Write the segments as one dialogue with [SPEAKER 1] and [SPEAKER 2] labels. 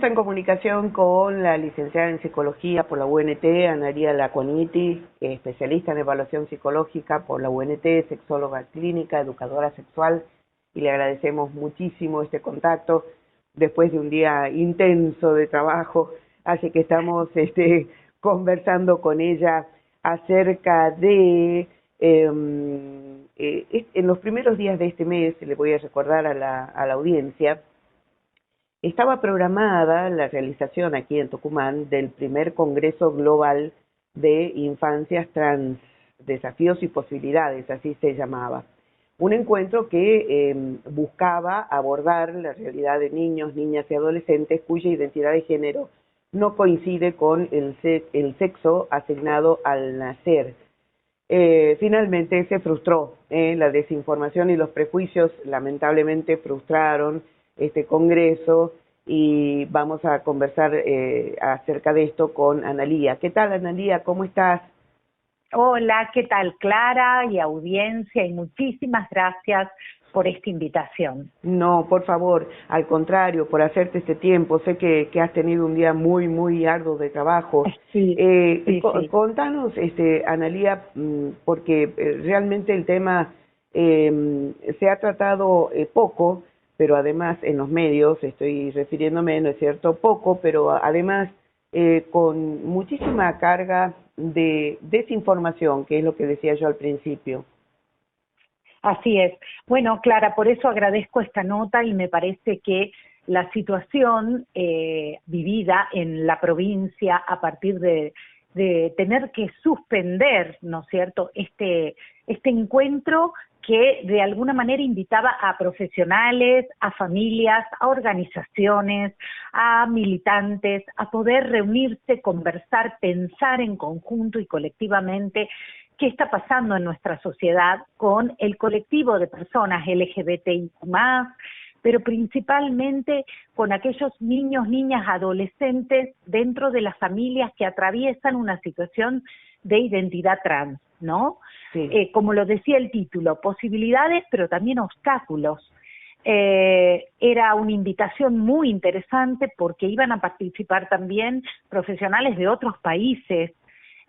[SPEAKER 1] En comunicación con la licenciada en Psicología por la UNT, Analía Lacuaniti, especialista en evaluación psicológica por la UNT, sexóloga clínica, educadora sexual, y le agradecemos muchísimo este contacto después de un día intenso de trabajo, así que estamos conversando con ella acerca de, en los primeros días de este mes, le voy a recordar a la audiencia, estaba programada la realización aquí en Tucumán del primer Congreso Global de Infancias Trans, Desafíos y Posibilidades, así se llamaba. Un encuentro que buscaba abordar la realidad de niños, niñas y adolescentes cuya identidad de género no coincide con el sexo asignado al nacer. Finalmente se frustró, la desinformación y los prejuicios lamentablemente frustraron este congreso y vamos a conversar acerca de esto con Analía. ¿Qué tal, Analía? ¿Cómo estás?
[SPEAKER 2] Hola, ¿qué tal, Clara y audiencia? Y muchísimas gracias por esta invitación.
[SPEAKER 1] No, por favor, al contrario, por hacerte este tiempo. Sé que has tenido un día muy arduo de trabajo.
[SPEAKER 2] Sí, sí.
[SPEAKER 1] Contanos, Analía, porque realmente el tema se ha tratado poco, pero además en los medios, estoy refiriéndome, ¿no es cierto?, poco, pero además con muchísima carga de desinformación, que es lo que decía yo al principio.
[SPEAKER 2] Así es. Bueno, Clara, por eso agradezco esta nota y me parece que la situación vivida en la provincia a partir de tener que suspender, ¿no es cierto?, este encuentro que de alguna manera invitaba a profesionales, a familias, a organizaciones, a militantes, a poder reunirse, conversar, pensar en conjunto y colectivamente qué está pasando en nuestra sociedad con el colectivo de personas LGBTIQ+, pero principalmente con aquellos niños, niñas, adolescentes dentro de las familias que atraviesan una situación de identidad trans, ¿no?
[SPEAKER 1] Sí.
[SPEAKER 2] Como lo decía el título, posibilidades, pero también obstáculos. Era una invitación muy interesante porque iban a participar también profesionales de otros países,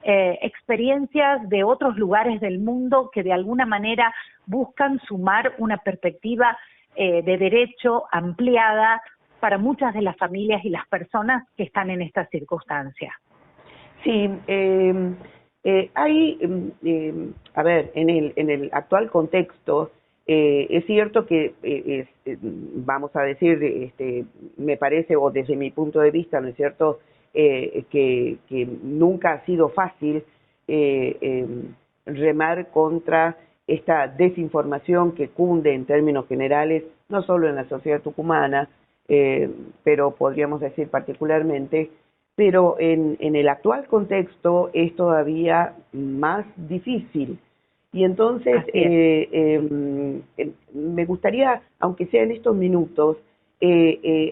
[SPEAKER 2] experiencias de otros lugares del mundo que de alguna manera buscan sumar una perspectiva de derecho ampliada para muchas de las familias y las personas que están en esta circunstancia.
[SPEAKER 1] Sí, hay, a ver, en el actual contexto, es cierto que, vamos a decir, me parece, o desde mi punto de vista, ¿no es cierto?, que nunca ha sido fácil remar contra esta desinformación que cunde en términos generales, no solo en la sociedad tucumana, pero podríamos decir particularmente, pero en el actual contexto es todavía más difícil. Y entonces me gustaría, aunque sea en estos minutos,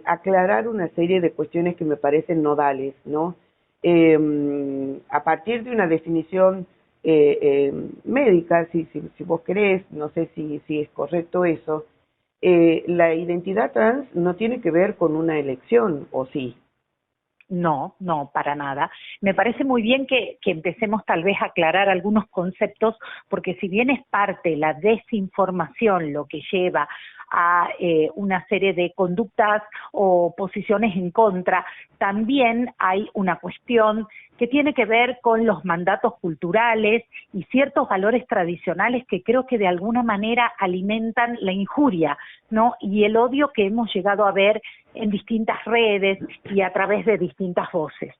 [SPEAKER 1] aclarar una serie de cuestiones que me parecen nodales, ¿no? A partir de una definición médica, si vos querés, no sé si es correcto eso, la identidad trans no tiene que ver con una elección, ¿o sí?
[SPEAKER 2] No, para nada. Me parece muy bien que empecemos tal vez a aclarar algunos conceptos, porque si bien es parte la desinformación lo que lleva a una serie de conductas o posiciones en contra, también hay una cuestión que tiene que ver con los mandatos culturales y ciertos valores tradicionales que creo que de alguna manera alimentan la injuria, ¿no?, y el odio que hemos llegado a ver en distintas redes y a través de distintas voces.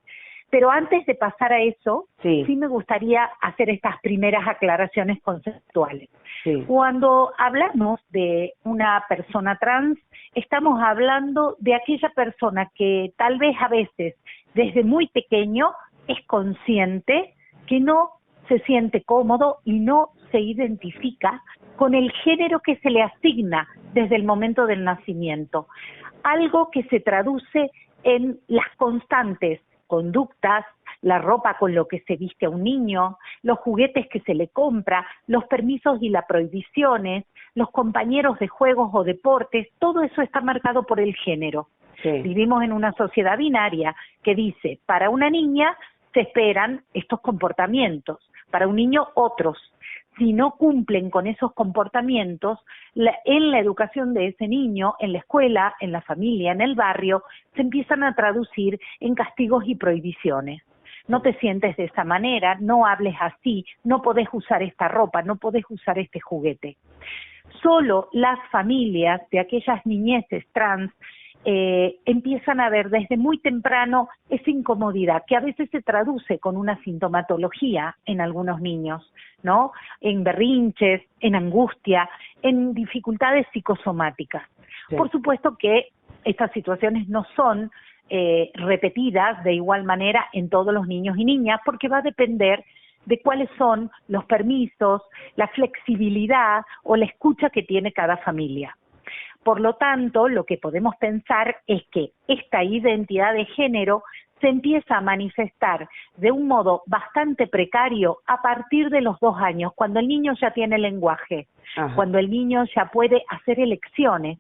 [SPEAKER 2] Pero antes de pasar a eso, sí me gustaría hacer estas primeras aclaraciones conceptuales. Sí. Cuando hablamos de una persona trans, estamos hablando de aquella persona que tal vez a veces, desde muy pequeño, es consciente que no se siente cómodo y no se identifica con el género que se le asigna desde el momento del nacimiento. Algo que se traduce en las constantes conductas, la ropa con lo que se viste a un niño, los juguetes que se le compra, los permisos y las prohibiciones, los compañeros de juegos o deportes, todo eso está marcado por el género.
[SPEAKER 1] Sí.
[SPEAKER 2] Vivimos en una sociedad binaria que dice, para una niña se esperan estos comportamientos, para un niño otros. Si no cumplen con esos comportamientos, en la educación de ese niño, en la escuela, en la familia, en el barrio, se empiezan a traducir en castigos y prohibiciones. No te sientes de esa manera, no hables así, no podés usar esta ropa, no podés usar este juguete. Solo las familias de aquellas niñeces trans empiezan a ver desde muy temprano esa incomodidad, que a veces se traduce con una sintomatología en algunos niños, ¿no? En berrinches, en angustia, en dificultades psicosomáticas.
[SPEAKER 1] Sí.
[SPEAKER 2] Por supuesto que estas situaciones no son repetidas de igual manera en todos los niños y niñas, porque va a depender de cuáles son los permisos, la flexibilidad o la escucha que tiene cada familia. Por lo tanto, lo que podemos pensar es que esta identidad de género se empieza a manifestar de un modo bastante precario a partir de los 2 años, cuando el niño ya tiene lenguaje,
[SPEAKER 1] Ajá.
[SPEAKER 2] cuando el niño ya puede hacer elecciones.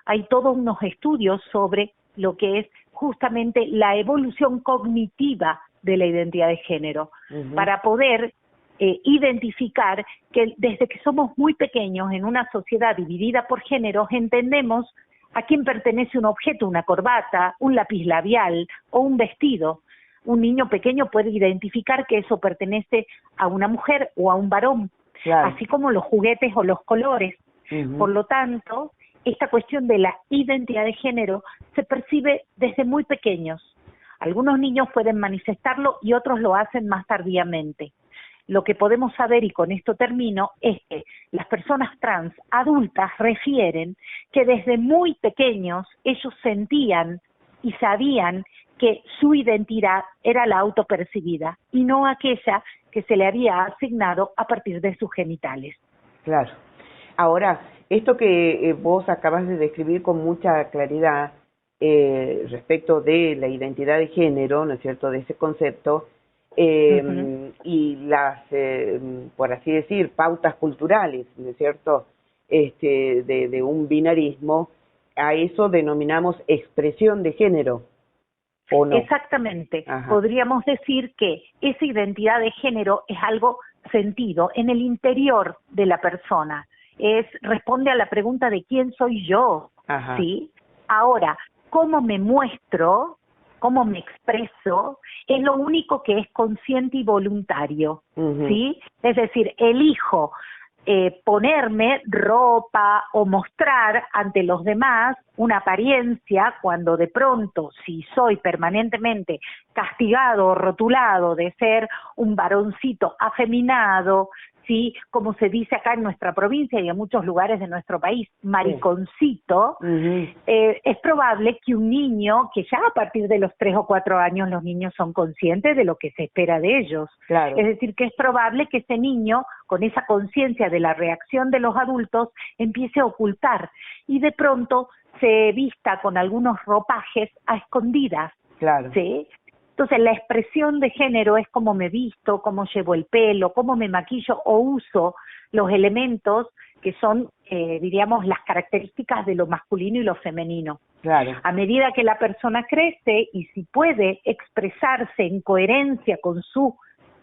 [SPEAKER 2] Hay todos unos estudios sobre lo que es justamente la evolución cognitiva de la identidad de género, para poder identificar que desde que somos muy pequeños en una sociedad dividida por géneros entendemos a quién pertenece un objeto, una corbata, un lápiz labial o un vestido. Un niño pequeño puede identificar que eso pertenece a una mujer o a un varón,
[SPEAKER 1] claro.
[SPEAKER 2] así como los juguetes o los colores. Por lo tanto, esta cuestión de la identidad de género se percibe desde muy pequeños. Algunos niños pueden manifestarlo y otros lo hacen más tardíamente. Lo que podemos saber, y con esto termino, es que las personas trans adultas refieren que desde muy pequeños ellos sentían y sabían que su identidad era la autopercibida y no aquella que se le había asignado a partir de sus genitales.
[SPEAKER 1] Claro. Ahora, esto que vos acabas de describir con mucha claridad respecto de la identidad de género, ¿no es cierto?, de ese concepto, y las, por así decir, pautas culturales, ¿no es cierto?, de un binarismo, a eso denominamos expresión de género, ¿o no?
[SPEAKER 2] Exactamente.
[SPEAKER 1] Ajá.
[SPEAKER 2] Podríamos decir que esa identidad de género es algo sentido en el interior de la persona. Responde a la pregunta de quién soy yo,
[SPEAKER 1] Ajá.
[SPEAKER 2] ¿sí? Ahora, cómo me muestro, cómo me expreso, es lo único que es consciente y voluntario, ¿sí? Es decir, elijo ponerme ropa o mostrar ante los demás una apariencia cuando de pronto, si soy permanentemente castigado o rotulado de ser un varoncito afeminado, ¿sí?, como se dice acá en nuestra provincia y en muchos lugares de nuestro país, mariconcito, es probable que un niño, que ya a partir de los 3 o 4 años los niños son conscientes de lo que se espera de ellos.
[SPEAKER 1] Claro.
[SPEAKER 2] Es decir, que es probable que ese niño, con esa conciencia de la reacción de los adultos, empiece a ocultar y de pronto se vista con algunos ropajes a escondidas.
[SPEAKER 1] Claro.
[SPEAKER 2] ¿Sí? Entonces, la expresión de género es cómo me visto, cómo llevo el pelo, cómo me maquillo o uso los elementos que son, diríamos, las características de lo masculino y lo femenino.
[SPEAKER 1] Claro.
[SPEAKER 2] A medida que la persona crece y si puede expresarse en coherencia con su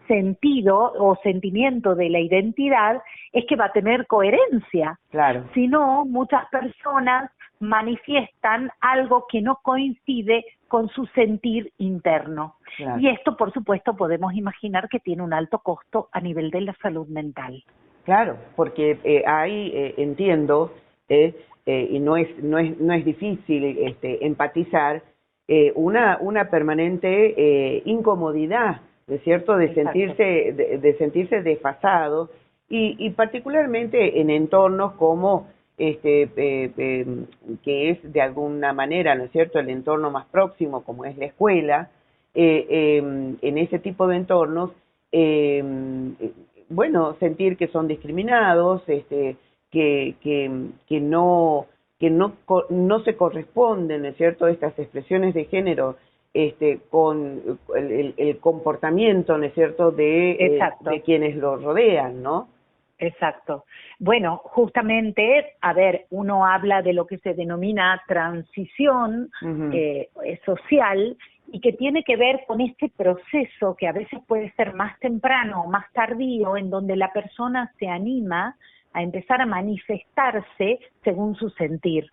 [SPEAKER 2] sentido o sentimiento de la identidad, es que va a tener coherencia.
[SPEAKER 1] Claro.
[SPEAKER 2] Si no, muchas personas manifiestan algo que no coincide con su sentir interno.
[SPEAKER 1] Claro.
[SPEAKER 2] Y esto, por supuesto, podemos imaginar que tiene un alto costo a nivel de la salud mental.
[SPEAKER 1] Claro, porque entiendo, y no es difícil empatizar, una permanente incomodidad, ¿no es cierto?, de sentirse desfasado y particularmente en entornos como que es de alguna manera, ¿no es cierto?, el entorno más próximo como es la escuela. En ese tipo de entornos, bueno, sentir que son discriminados, que no se corresponden, ¿no es cierto?, estas expresiones de género con el comportamiento, ¿no es cierto?, de quienes lo rodean, ¿no?
[SPEAKER 2] Exacto. Bueno, justamente, a ver, uno habla de lo que se denomina transición social y que tiene que ver con este proceso que a veces puede ser más temprano o más tardío, en donde la persona se anima a empezar a manifestarse según su sentir.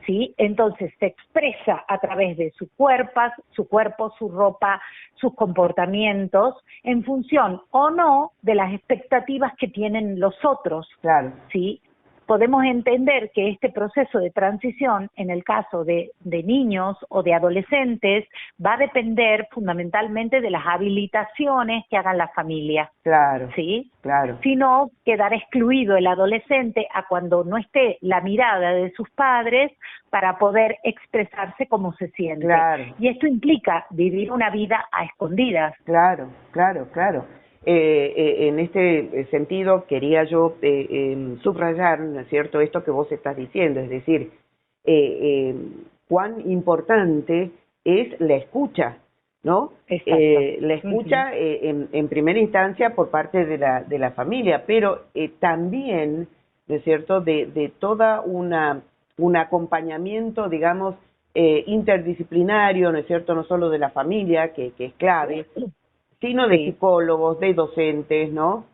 [SPEAKER 2] ¿Sí? Entonces se expresa a través de su cuerpo, su ropa, sus comportamientos, en función o no de las expectativas que tienen los otros.
[SPEAKER 1] Claro.
[SPEAKER 2] ¿Sí? Podemos entender que este proceso de transición, en el caso de niños o de adolescentes, va a depender fundamentalmente de las habilitaciones que hagan las familias.
[SPEAKER 1] Claro.
[SPEAKER 2] ¿Sí?
[SPEAKER 1] Claro.
[SPEAKER 2] Si no, quedará excluido el adolescente a cuando no esté la mirada de sus padres para poder expresarse como se siente.
[SPEAKER 1] Claro.
[SPEAKER 2] Y esto implica vivir una vida a escondidas.
[SPEAKER 1] Claro, claro, claro. En este sentido quería yo subrayar, ¿no es cierto?, esto que vos estás diciendo, es decir, cuán importante es la escucha, ¿no? La escucha en primera instancia por parte de la familia, pero también, ¿no es cierto?, de toda un acompañamiento, digamos, interdisciplinario, ¿no es cierto?, no solo de la familia, que es clave, sino de psicólogos, de docentes, ¿no?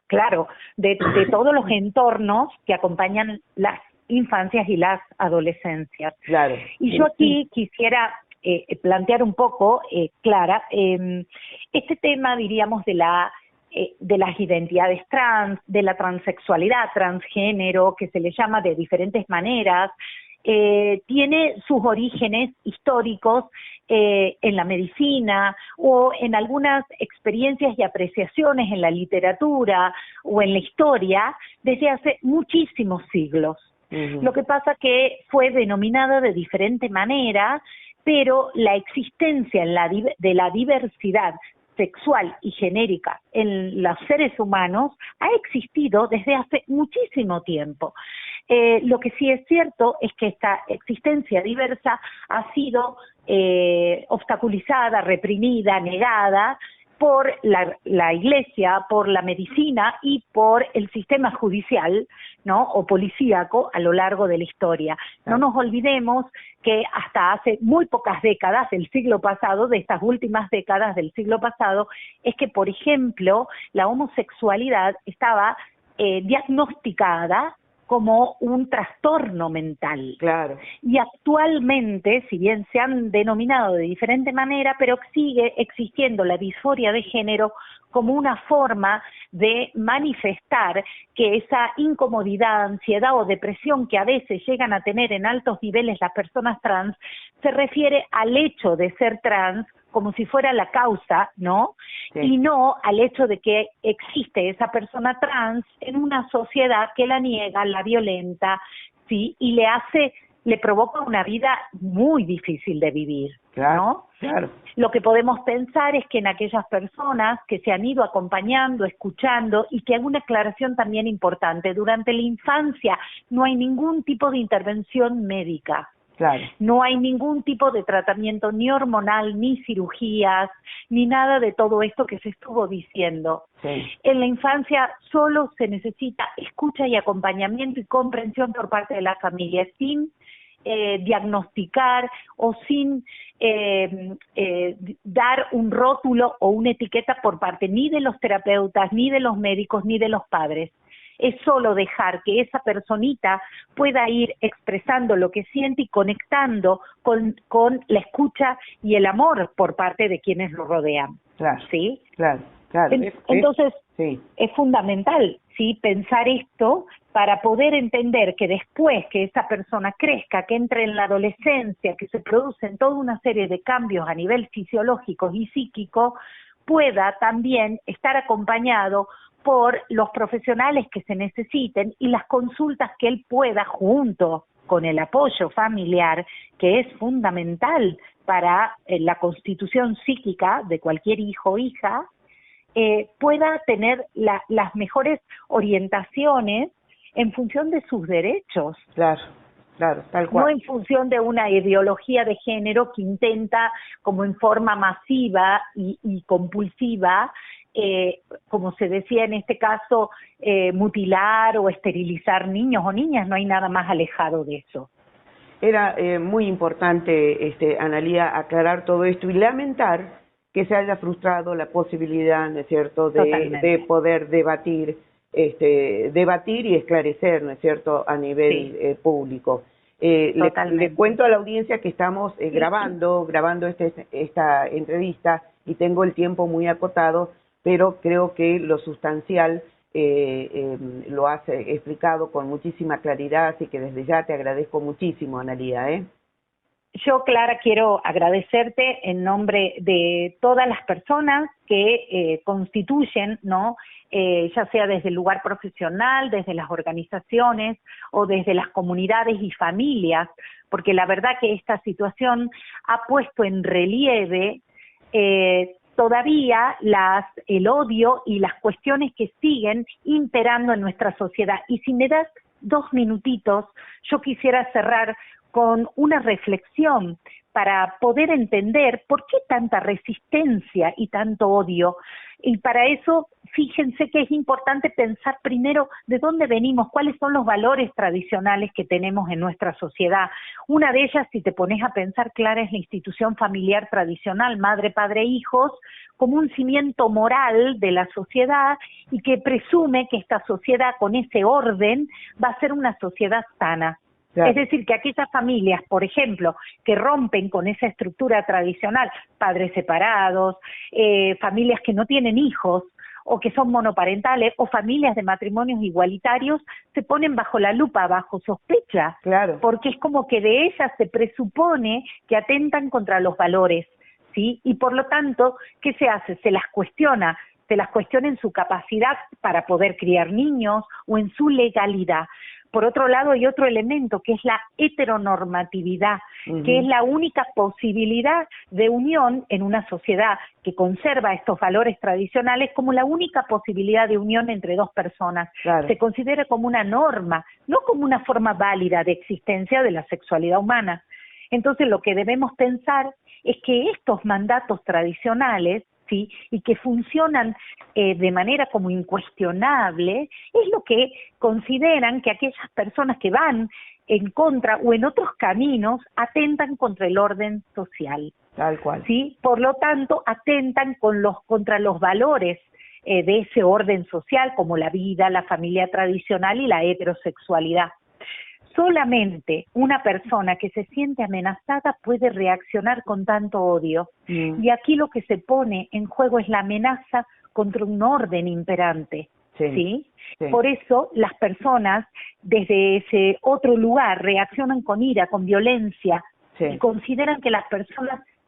[SPEAKER 2] Claro, de todos los entornos que acompañan las infancias y las adolescencias.
[SPEAKER 1] Claro.
[SPEAKER 2] Y yo aquí quisiera plantear un poco, Clara, este tema, diríamos, de las identidades trans, de la transexualidad, transgénero, que se le llama de diferentes maneras, tiene sus orígenes históricos en la medicina o en algunas experiencias y apreciaciones en la literatura o en la historia desde hace muchísimos siglos. Lo que pasa que fue denominada de diferente manera, pero la existencia de la diversidad sexual y genérica en los seres humanos ha existido desde hace muchísimo tiempo. Lo que sí es cierto es que esta existencia diversa ha sido obstaculizada, reprimida, negada por la Iglesia, por la medicina y por el sistema judicial, ¿no?, o policíaco a lo largo de la historia. No nos olvidemos que hasta hace muy pocas décadas del siglo pasado, de estas últimas décadas del siglo pasado, es que, por ejemplo, la homosexualidad estaba diagnosticada como un trastorno mental.
[SPEAKER 1] Claro.
[SPEAKER 2] Y actualmente, si bien se han denominado de diferente manera, pero sigue existiendo la disforia de género como una forma de manifestar que esa incomodidad, ansiedad o depresión que a veces llegan a tener en altos niveles las personas trans, se refiere al hecho de ser trans como si fuera la causa, ¿no? Sí. Y no al hecho de que existe esa persona trans en una sociedad que la niega, la violenta, ¿sí? Y le provoca una vida muy difícil de vivir,
[SPEAKER 1] claro,
[SPEAKER 2] ¿no?
[SPEAKER 1] Claro.
[SPEAKER 2] Lo que podemos pensar es que en aquellas personas que se han ido acompañando, escuchando, y que hay una aclaración también importante, durante la infancia no hay ningún tipo de intervención médica.
[SPEAKER 1] Claro.
[SPEAKER 2] No hay ningún tipo de tratamiento ni hormonal, ni cirugías, ni nada de todo esto que se estuvo diciendo.
[SPEAKER 1] Sí.
[SPEAKER 2] En la infancia solo se necesita escucha y acompañamiento y comprensión por parte de la familia, sin diagnosticar o sin dar un rótulo o una etiqueta por parte ni de los terapeutas, ni de los médicos, ni de los padres. Es solo dejar que esa personita pueda ir expresando lo que siente y conectando con la escucha y el amor por parte de quienes lo rodean.
[SPEAKER 1] Claro,
[SPEAKER 2] ¿sí?
[SPEAKER 1] Claro.
[SPEAKER 2] Entonces,
[SPEAKER 1] sí.
[SPEAKER 2] Es fundamental, ¿sí?, pensar esto para poder entender que después que esa persona crezca, que entre en la adolescencia, que se producen toda una serie de cambios a nivel fisiológico y psíquico, pueda también estar acompañado por los profesionales que se necesiten y las consultas que él pueda, junto con el apoyo familiar, que es fundamental para la constitución psíquica de cualquier hijo o hija, pueda tener las mejores orientaciones en función de sus derechos.
[SPEAKER 1] Claro, tal cual.
[SPEAKER 2] No en función de una ideología de género que intenta, como en forma masiva y compulsiva, como se decía en este caso, mutilar o esterilizar niños o niñas, no hay nada más alejado de eso.
[SPEAKER 1] Era muy importante, Analía, aclarar todo esto y lamentar que se haya frustrado la posibilidad, ¿no es cierto?, de poder debatir y esclarecer, ¿no es cierto?, a nivel público. Le cuento a la audiencia que estamos grabando esta entrevista y tengo el tiempo muy acotado, pero creo que lo sustancial lo has explicado con muchísima claridad, así que desde ya te agradezco muchísimo, Analía.
[SPEAKER 2] Yo, Clara, quiero agradecerte en nombre de todas las personas que constituyen, ¿no? Ya sea desde el lugar profesional, desde las organizaciones o desde las comunidades y familias, porque la verdad que esta situación ha puesto en relieve todavía el odio y las cuestiones que siguen imperando en nuestra sociedad. Y si me das 2 minutitos, yo quisiera cerrar con una reflexión para poder entender por qué tanta resistencia y tanto odio. Y para eso, fíjense que es importante pensar primero de dónde venimos, cuáles son los valores tradicionales que tenemos en nuestra sociedad. Una de ellas, si te pones a pensar, Clara, es la institución familiar tradicional, madre, padre, hijos, como un cimiento moral de la sociedad y que presume que esta sociedad, con ese orden, va a ser una sociedad sana. Claro. Es decir, que aquellas familias, por ejemplo, que rompen con esa estructura tradicional, padres separados, familias que no tienen hijos o que son monoparentales o familias de matrimonios igualitarios, se ponen bajo la lupa, bajo sospecha, claro, porque es como que de ellas se presupone que atentan contra los valores, ¿sí? Y por lo tanto, ¿qué se hace? Se las cuestiona en su capacidad para poder criar niños o en su legalidad. Por otro lado, hay otro elemento que es la heteronormatividad, que es la única posibilidad de unión en una sociedad que conserva estos valores tradicionales como la única posibilidad de unión entre dos personas. Claro. Se considera como una norma, no como una forma válida de existencia de la sexualidad humana. Entonces, lo que debemos pensar es que estos mandatos tradicionales, ¿sí?, y que funcionan de manera como incuestionable, es lo que consideran que aquellas personas que van en contra o en otros caminos atentan contra el orden social.
[SPEAKER 1] Tal cual.
[SPEAKER 2] ¿Sí? Por lo tanto, atentan contra los valores de ese orden social, como la vida, la familia tradicional y la heterosexualidad. Solamente una persona que se siente amenazada puede reaccionar con tanto odio. Y aquí lo que se pone en juego es la amenaza contra un orden imperante. ¿Sí? Por eso las personas desde ese otro lugar reaccionan con ira, con violencia, y consideran que la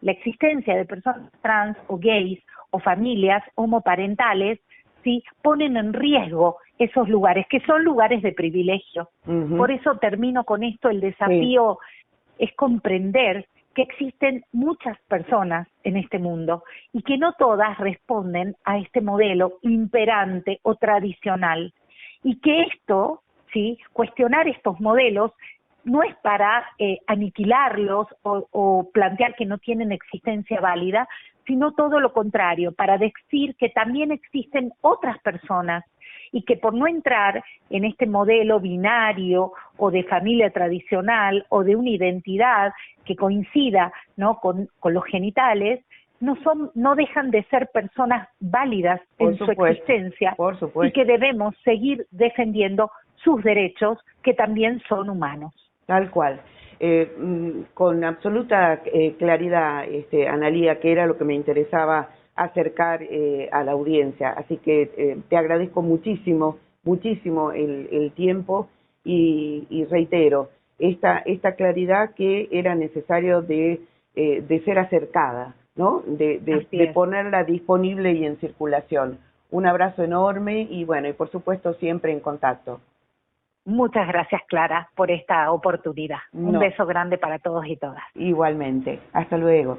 [SPEAKER 2] existencia de personas trans o gays o familias homoparentales, ¿sí?, ponen en riesgo esos lugares, que son lugares de privilegio. Por eso termino con esto, el desafío es comprender que existen muchas personas en este mundo y que no todas responden a este modelo imperante o tradicional. Y que esto, ¿sí?, cuestionar estos modelos no es para aniquilarlos o plantear que no tienen existencia válida, sino todo lo contrario, para decir que también existen otras personas y que por no entrar en este modelo binario o de familia tradicional o de una identidad que coincida, ¿no?, con los genitales, no dejan de ser personas válidas en su existencia, y que debemos seguir defendiendo sus derechos, que también son humanos.
[SPEAKER 1] Tal cual. Con absoluta claridad, Analía, que era lo que me interesaba acercar a la audiencia. Así que te agradezco muchísimo el tiempo y reitero esta claridad que era necesario de ser acercada, ¿no? De ponerla disponible y en circulación. Un abrazo enorme y bueno, y por supuesto siempre en contacto.
[SPEAKER 2] Muchas gracias, Clara, por esta oportunidad. Un beso grande para todos y todas.
[SPEAKER 1] Igualmente. Hasta luego.